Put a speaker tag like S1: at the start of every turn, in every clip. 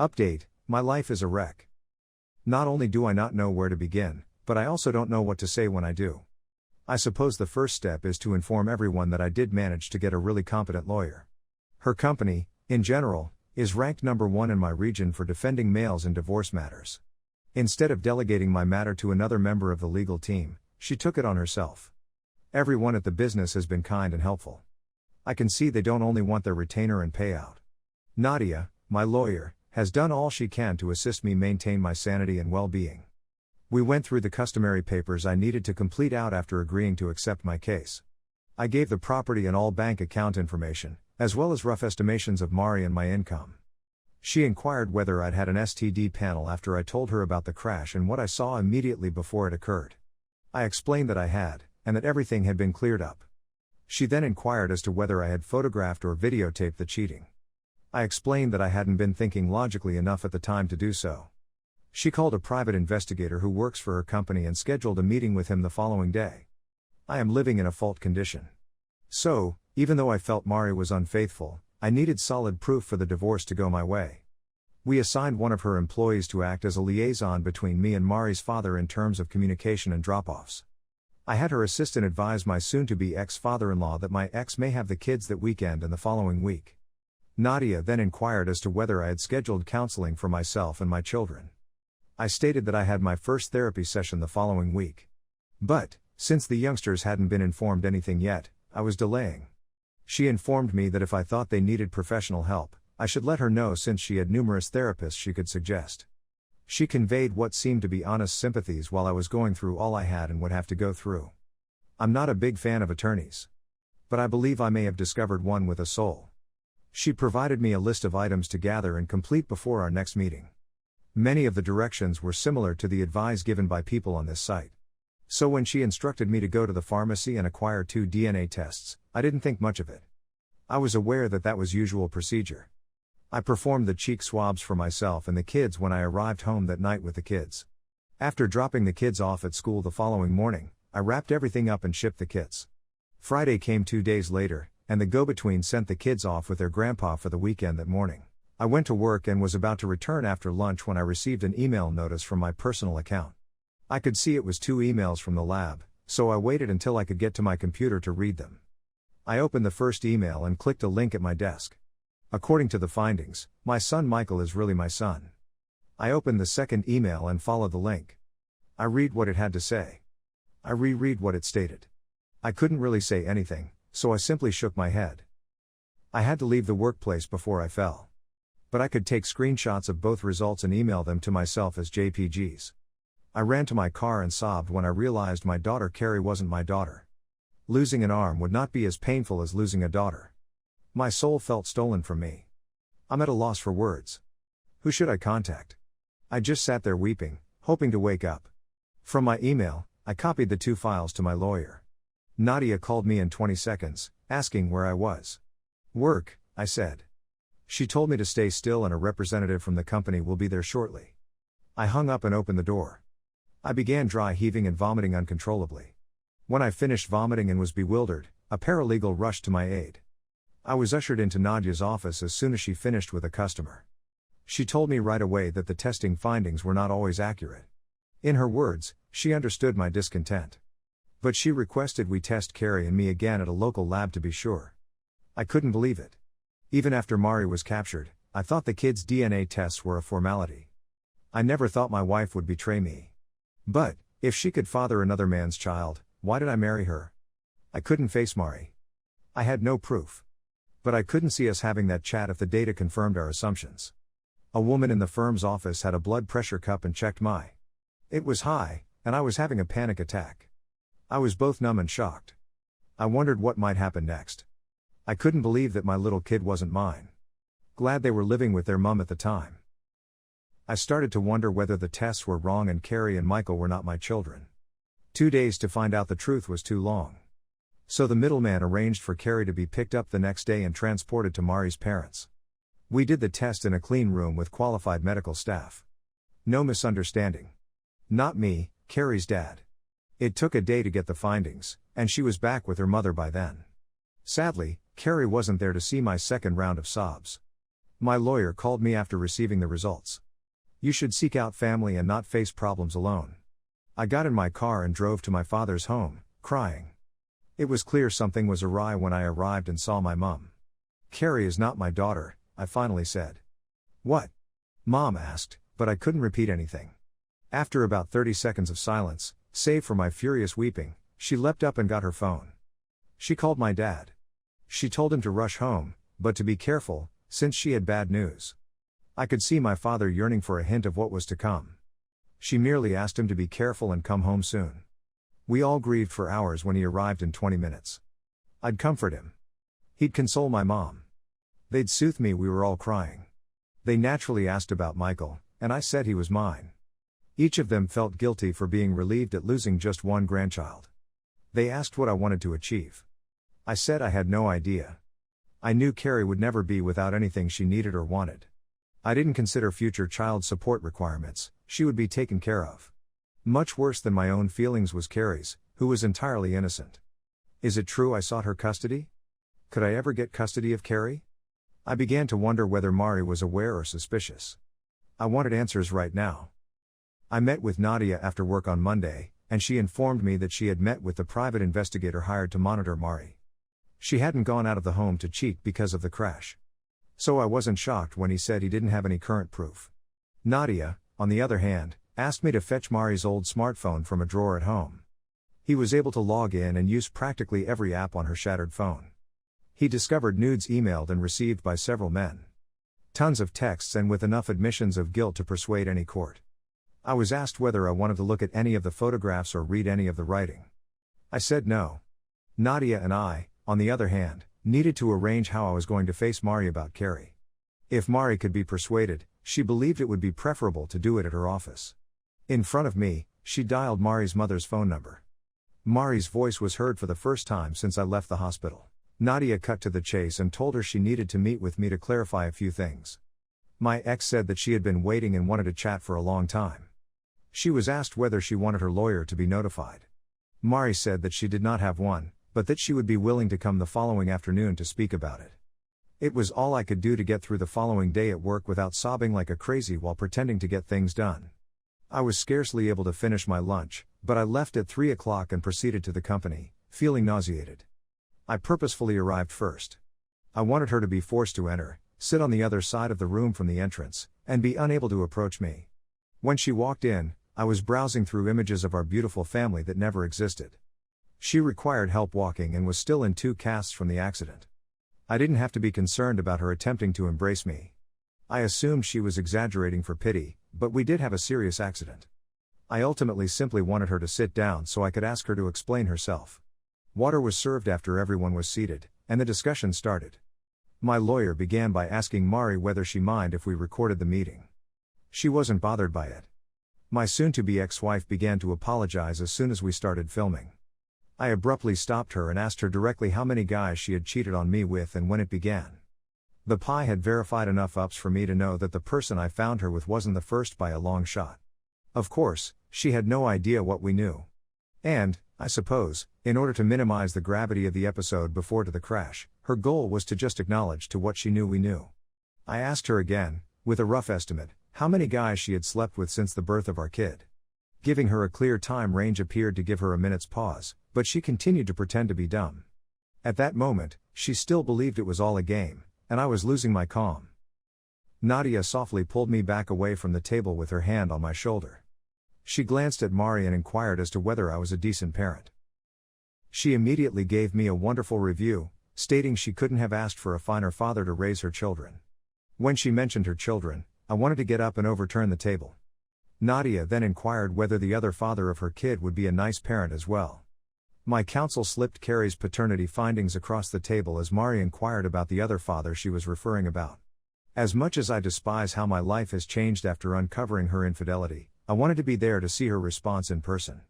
S1: Update, my life is a wreck. Not only do I not know where to begin, but I also don't know what to say when I do. I suppose the first step is to inform everyone that I did manage to get a really competent lawyer. Her company, in general, is ranked number 1 in my region for defending males in divorce matters. Instead of delegating my matter to another member of the legal team, she took it on herself. Everyone at the business has been kind and helpful. I can see they don't only want their retainer and payout. Nadia, my lawyer, has done all she can to assist me maintain my sanity and well-being. We went through the customary papers I needed to complete out after agreeing to accept my case. I gave the property and all bank account information, as well as rough estimations of Mari and my income. She inquired whether I'd had an STD panel after I told her about the crash and what I saw immediately before it occurred. I explained that I had, and that everything had been cleared up. She then inquired as to whether I had photographed or videotaped the cheating. I explained that I hadn't been thinking logically enough at the time to do so. She called a private investigator who works for her company and scheduled a meeting with him the following day. I am living in a fault condition. So, even though I felt Mari was unfaithful, I needed solid proof for the divorce to go my way. We assigned one of her employees to act as a liaison between me and Mari's father in terms of communication and drop-offs. I had her assistant advise my soon-to-be ex-father-in-law that my ex may have the kids that weekend and the following week. Nadia then inquired as to whether I had scheduled counseling for myself and my children. I stated that I had my first therapy session the following week. But, since the youngsters hadn't been informed anything yet, I was delaying. She informed me that if I thought they needed professional help, I should let her know since she had numerous therapists she could suggest. She conveyed what seemed to be honest sympathies while I was going through all I had and would have to go through. I'm not a big fan of attorneys. But I believe I may have discovered one with a soul. She provided me a list of items to gather and complete before our next meeting. Many of the directions were similar to the advice given by people on this site. So when she instructed me to go to the pharmacy and acquire 2 DNA tests, I didn't think much of it. I was aware that that was usual procedure. I performed the cheek swabs for myself and the kids when I arrived home that night with the kids. After dropping the kids off at school the following morning, I wrapped everything up and shipped the kits. Friday came 2 days later, and the go-between sent the kids off with their grandpa for the weekend that morning. I went to work and was about to return after lunch when I received an email notice from my personal account. I could see it was 2 emails from the lab, so I waited until I could get to my computer to read them. I opened the first email and clicked a link at my desk. According to the findings, my son Michael is really my son. I opened the second email and followed the link. I read what it had to say. I reread what it stated. I couldn't really say anything, so I simply shook my head. I had to leave the workplace before I fell. But I could take screenshots of both results and email them to myself as JPGs. I ran to my car and sobbed when I realized my daughter Carrie wasn't my daughter. Losing an arm would not be as painful as losing a daughter. My soul felt stolen from me. I'm at a loss for words. Who should I contact? I just sat there weeping, hoping to wake up. From my email, I copied the 2 files to my lawyer. Nadia called me in 20 seconds, asking where I was. Work, I said. She told me to stay still and a representative from the company will be there shortly. I hung up and opened the door. I began dry heaving and vomiting uncontrollably. When I finished vomiting and was bewildered, a paralegal rushed to my aid. I was ushered into Nadia's office as soon as she finished with a customer. She told me right away that the testing findings were not always accurate. In her words, she understood my discontent. But she requested we test Carrie and me again at a local lab to be sure. I couldn't believe it. Even after Mari was captured, I thought the kids' DNA tests were a formality. I never thought my wife would betray me. But, if she could father another man's child, why did I marry her? I couldn't face Mari. I had no proof. But I couldn't see us having that chat if the data confirmed our assumptions. A woman in the firm's office had a blood pressure cup and checked my. It was high, and I was having a panic attack. I was both numb and shocked. I wondered what might happen next. I couldn't believe that my little kid wasn't mine. Glad they were living with their mum at the time. I started to wonder whether the tests were wrong and Carrie and Michael were not my children. 2 days to find out the truth was too long. So the middleman arranged for Carrie to be picked up the next day and transported to Mari's parents. We did the test in a clean room with qualified medical staff. No misunderstanding. Not me, Carrie's dad. It took a day to get the findings, and she was back with her mother by then. Sadly, Carrie wasn't there to see my second round of sobs. My lawyer called me after receiving the results. You should seek out family and not face problems alone. I got in my car and drove to my father's home, crying. It was clear something was awry when I arrived and saw my mom. Carrie is not my daughter, I finally said. What? Mom asked, but I couldn't repeat anything. After about 30 seconds of silence, save for my furious weeping, she leapt up and got her phone. She called my dad. She told him to rush home, but to be careful, since she had bad news. I could see my father yearning for a hint of what was to come. She merely asked him to be careful and come home soon. We all grieved for hours when he arrived in 20 minutes. I'd comfort him. He'd console my mom. They'd soothe me. We were all crying. They naturally asked about Michael, and I said he was mine. Each of them felt guilty for being relieved at losing just one grandchild. They asked what I wanted to achieve. I said I had no idea. I knew Carrie would never be without anything she needed or wanted. I didn't consider future child support requirements, she would be taken care of. Much worse than my own feelings was Carrie's, who was entirely innocent. Is it true I sought her custody? Could I ever get custody of Carrie? I began to wonder whether Mari was aware or suspicious. I wanted answers right now. I met with Nadia after work on Monday, and she informed me that she had met with the private investigator hired to monitor Mari. She hadn't gone out of the home to cheat because of the crash. So I wasn't shocked when he said he didn't have any current proof. Nadia, on the other hand, asked me to fetch Mari's old smartphone from a drawer at home. He was able to log in and use practically every app on her shattered phone. He discovered nudes emailed and received by several men. Tons of texts and with enough admissions of guilt to persuade any court. I was asked whether I wanted to look at any of the photographs or read any of the writing. I said no. Nadia and I, on the other hand, needed to arrange how I was going to face Mari about Carrie. If Mari could be persuaded, she believed it would be preferable to do it at her office. In front of me, she dialed Mari's mother's phone number. Mari's voice was heard for the first time since I left the hospital. Nadia cut to the chase and told her she needed to meet with me to clarify a few things. My ex said that she had been waiting and wanted to chat for a long time. She was asked whether she wanted her lawyer to be notified. Mari said that she did not have one, but that she would be willing to come the following afternoon to speak about it. It was all I could do to get through the following day at work without sobbing like a crazy while pretending to get things done. I was scarcely able to finish my lunch, but I left at 3 o'clock and proceeded to the company, feeling nauseated. I purposefully arrived first. I wanted her to be forced to enter, sit on the other side of the room from the entrance, and be unable to approach me. When she walked in, I was browsing through images of our beautiful family that never existed. She required help walking and was still in 2 casts from the accident. I didn't have to be concerned about her attempting to embrace me. I assumed she was exaggerating for pity, but we did have a serious accident. I ultimately simply wanted her to sit down so I could ask her to explain herself. Water was served after everyone was seated, and the discussion started. My lawyer began by asking Mari whether she minded if we recorded the meeting. She wasn't bothered by it. My soon-to-be ex-wife began to apologize as soon as we started filming. I abruptly stopped her and asked her directly how many guys she had cheated on me with and when it began. The pie had verified enough ups for me to know that the person I found her with wasn't the first by a long shot. Of course, she had no idea what we knew. And, I suppose, in order to minimize the gravity of the episode before to the crash, her goal was to just acknowledge to what she knew we knew. I asked her again, with a rough estimate, how many guys she had slept with since the birth of our kid. Giving her a clear time range appeared to give her a minute's pause, but she continued to pretend to be dumb. At that moment, she still believed it was all a game, and I was losing my calm. Nadia softly pulled me back away from the table with her hand on my shoulder. She glanced at Mari and inquired as to whether I was a decent parent. She immediately gave me a wonderful review, stating she couldn't have asked for a finer father to raise her children. When she mentioned her children, I wanted to get up and overturn the table. Nadia then inquired whether the other father of her kid would be a nice parent as well. My counsel slipped Carrie's paternity findings across the table as Mari inquired about the other father she was referring about. As much as I despise how my life has changed after uncovering her infidelity, I wanted to be there to see her response in person.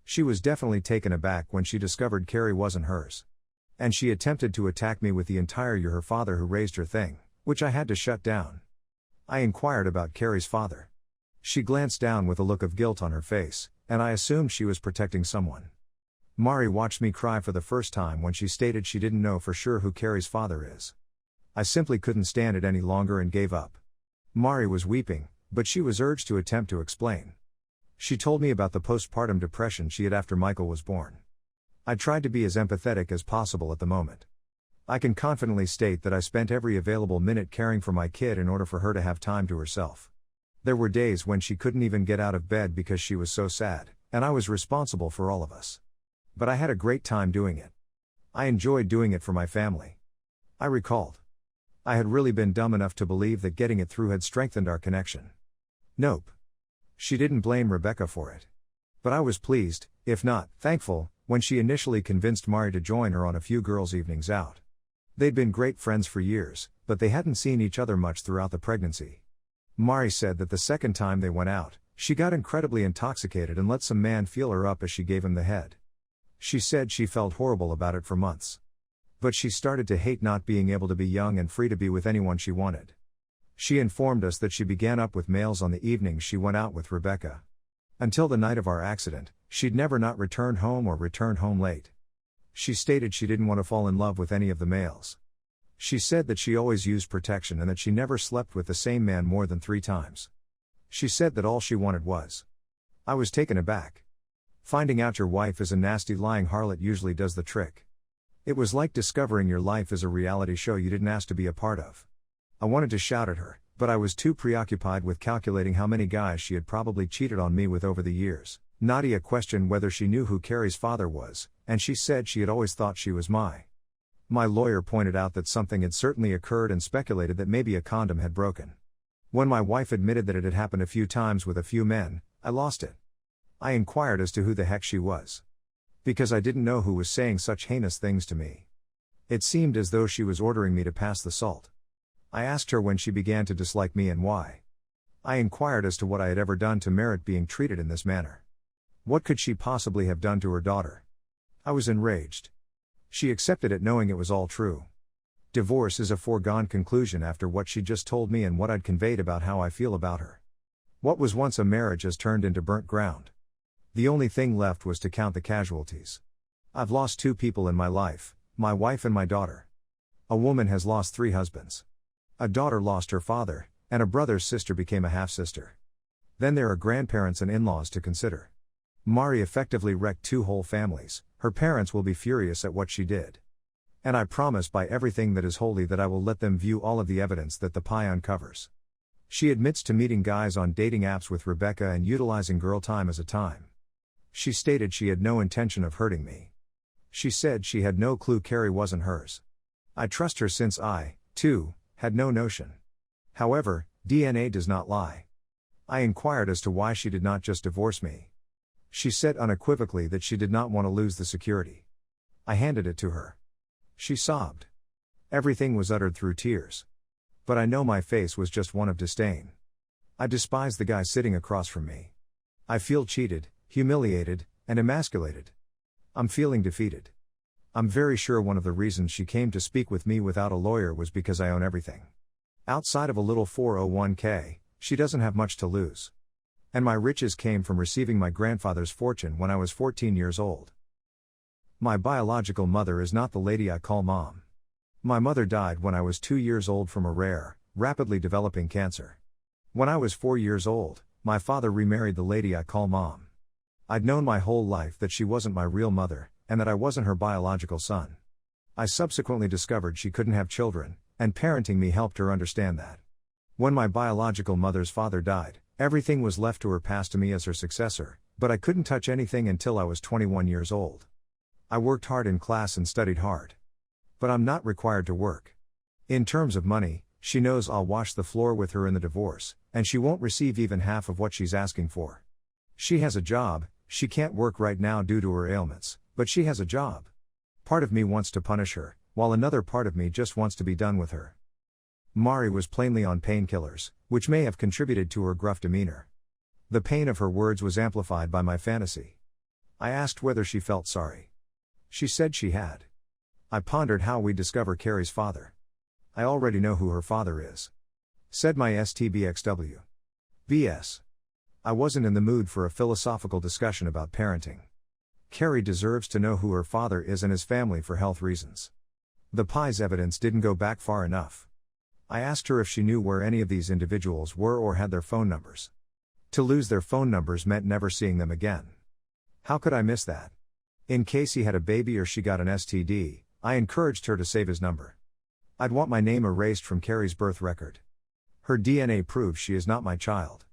S1: She was definitely taken aback when she discovered Carrie wasn't hers. And she attempted to attack me with the entire "you're her father who raised her" thing, which I had to shut down. I inquired about Carrie's father. She glanced down with a look of guilt on her face, and I assumed she was protecting someone. Mari watched me cry for the first time when she stated she didn't know for sure who Carrie's father is. I simply couldn't stand it any longer and gave up. Mari was weeping, but she was urged to attempt to explain. She told me about the postpartum depression she had after Michael was born. I tried to be as empathetic as possible at the moment. I can confidently state that I spent every available minute caring for my kid in order for her to have time to herself. There were days when she couldn't even get out of bed because she was so sad, and I was responsible for all of us. But I had a great time doing it. I enjoyed doing it for my family. I recalled. I had really been dumb enough to believe that getting it through had strengthened our connection. Nope. She didn't blame Rebecca for it. But I was pleased, if not thankful, when she initially convinced Mari to join her on a few girls' evenings out. They'd been great friends for years, but they hadn't seen each other much throughout the pregnancy. Mari said that the second time they went out, she got incredibly intoxicated and let some man feel her up as she gave him the head. She said she felt horrible about it for months. But she started to hate not being able to be young and free to be with anyone she wanted. She informed us that she began up with males on the evenings she went out with Rebecca. Until the night of our accident, she'd never not returned home or returned home late. She stated she didn't want to fall in love with any of the males. She said that she always used protection and that she never slept with the same man more than 3 times. She said that all she wanted was. I was taken aback. Finding out your wife is a nasty lying harlot usually does the trick. It was like discovering your life is a reality show you didn't ask to be a part of. I wanted to shout at her, but I was too preoccupied with calculating how many guys she had probably cheated on me with over the years. Nadia questioned whether she knew who Carrie's father was, and she said she had always thought she was my lawyer pointed out that something had certainly occurred and speculated that maybe a condom had broken. When my wife admitted that it had happened a few times with a few men, I lost it. I inquired as to who the heck she was. Because I didn't know who was saying such heinous things to me. It seemed as though she was ordering me to pass the salt. I asked her when she began to dislike me and why. I inquired as to what I had ever done to merit being treated in this manner. What could she possibly have done to her daughter? I was enraged. She accepted it knowing it was all true. Divorce is a foregone conclusion after what she just told me and what I'd conveyed about how I feel about her. What was once a marriage has turned into burnt ground. The only thing left was to count the casualties. I've lost 2 people in my life, my wife and my daughter. A woman has lost 3 husbands. A daughter lost her father, and a brother's sister became a half-sister. Then there are grandparents and in-laws to consider. Mari effectively wrecked 2 whole families. Her parents will be furious at what she did. And I promise by everything that is holy that I will let them view all of the evidence that the pie uncovers. She admits to meeting guys on dating apps with Rebecca and utilizing girl time as a time. She stated she had no intention of hurting me. She said she had no clue Carrie wasn't hers. I trust her since I, too, had no notion. However, DNA does not lie. I inquired as to why she did not just divorce me. She said unequivocally that she did not want to lose the security. I handed it to her. She sobbed. Everything was uttered through tears. But I know my face was just one of disdain. I despise the guy sitting across from me. I feel cheated, humiliated, and emasculated. I'm feeling defeated. I'm very sure one of the reasons she came to speak with me without a lawyer was because I own everything. Outside of a little 401k, she doesn't have much to lose. And my riches came from receiving my grandfather's fortune when I was 14 years old. My biological mother is not the lady I call mom. My mother died when I was 2 years old from a rare, rapidly developing cancer. When I was 4 years old, my father remarried the lady I call mom. I'd known my whole life that she wasn't my real mother, and that I wasn't her biological son. I subsequently discovered she couldn't have children, and parenting me helped her understand that. When my biological mother's father died, everything was left to her passed to me as her successor, but I couldn't touch anything until I was 21 years old. I worked hard in class and studied hard. But I'm not required to work. In terms of money, she knows I'll wash the floor with her in the divorce, and she won't receive even half of what she's asking for. She has a job, she can't work right now due to her ailments, but she has a job. Part of me wants to punish her, while another part of me just wants to be done with her. Mari was plainly on painkillers, which may have contributed to her gruff demeanor. The pain of her words was amplified by my fantasy. I asked whether she felt sorry. She said she had. I pondered how we discover Carrie's father. I already know who her father is. Said my STBXW. BS. I wasn't in the mood for a philosophical discussion about parenting. Carrie deserves to know who her father is and his family for health reasons. The pie's evidence didn't go back far enough. I asked her if she knew where any of these individuals were or had their phone numbers. To lose their phone numbers meant never seeing them again. How could I miss that? In case he had a baby or she got an STD, I encouraged her to save his number. I'd want my name erased from Carrie's birth record. Her DNA proves she is not my child.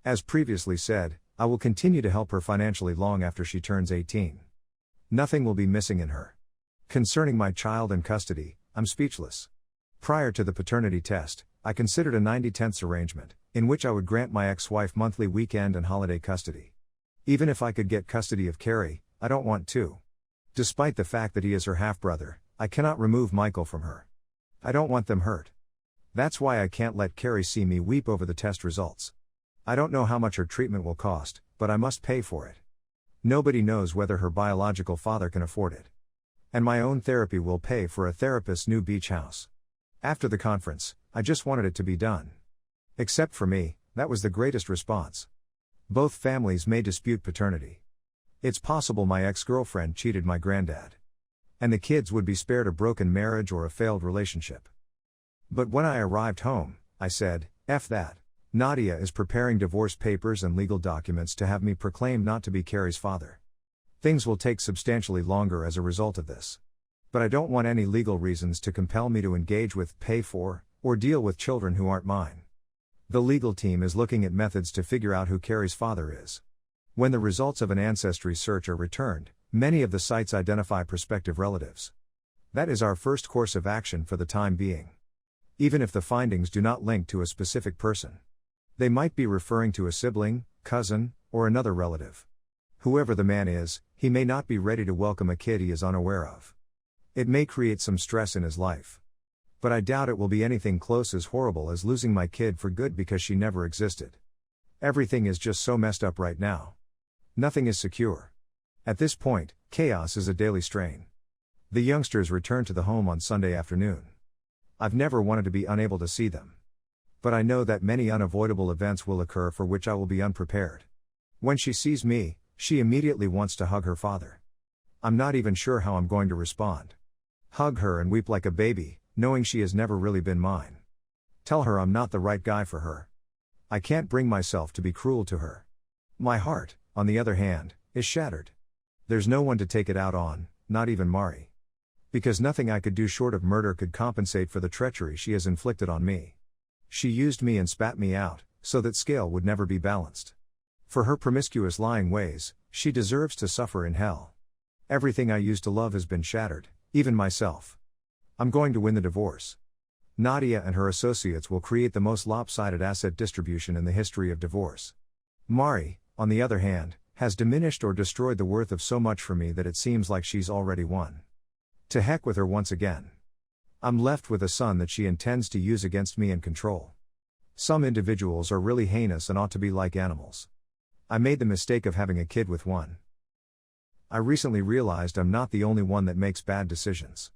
S1: As previously said, I will continue to help her financially long after she turns 18. Nothing will be missing in her. Concerning my child and custody, I'm speechless. Prior to the paternity test, I considered a 90/10 arrangement, in which I would grant my ex-wife monthly weekend and holiday custody. Even if I could get custody of Carrie, I don't want to. Despite the fact that he is her half-brother, I cannot remove Michael from her. I don't want them hurt. That's why I can't let Carrie see me weep over the test results. I don't know how much her treatment will cost, but I must pay for it. Nobody knows whether her biological father can afford it. And my own therapy will pay for a therapist's new beach house. After the conference, I just wanted it to be done. Except for me, that was the greatest response. Both families may dispute paternity. It's possible my ex-girlfriend cheated my granddad. And the kids would be spared a broken marriage or a failed relationship. But when I arrived home, I said, F that. Nadia is preparing divorce papers and legal documents to have me proclaimed not to be Carrie's father. Things will take substantially longer as a result of this. But I don't want any legal reasons to compel me to engage with, pay for, or deal with children who aren't mine. The legal team is looking at methods to figure out who Carrie's father is. When the results of an ancestry search are returned, many of the sites identify prospective relatives. That is our first course of action for the time being. Even if the findings do not link to a specific person. They might be referring to a sibling, cousin, or another relative. Whoever the man is, he may not be ready to welcome a kid he is unaware of. It may create some stress in his life. But I doubt it will be anything close as horrible as losing my kid for good because she never existed. Everything is just so messed up right now. Nothing is secure. At this point, chaos is a daily strain. The youngsters return to the home on Sunday afternoon. I've never wanted to be unable to see them. But I know that many unavoidable events will occur for which I will be unprepared. When she sees me, she immediately wants to hug her father. I'm not even sure how I'm going to respond. Hug her and weep like a baby, knowing she has never really been mine. Tell her I'm not the right guy for her. I can't bring myself to be cruel to her. My heart, on the other hand, is shattered. There's no one to take it out on, not even Mari. Because nothing I could do short of murder could compensate for the treachery she has inflicted on me. She used me and spat me out, so that scale would never be balanced. For her promiscuous lying ways, she deserves to suffer in hell. Everything I used to love has been shattered, even myself. I'm going to win the divorce. Nadia and her associates will create the most lopsided asset distribution in the history of divorce. Mari, on the other hand, has diminished or destroyed the worth of so much for me that it seems like she's already won. To heck with her once again. I'm left with a son that she intends to use against me and control. Some individuals are really heinous and ought to be like animals. I made the mistake of having a kid with one. I recently realized I'm not the only one that makes bad decisions.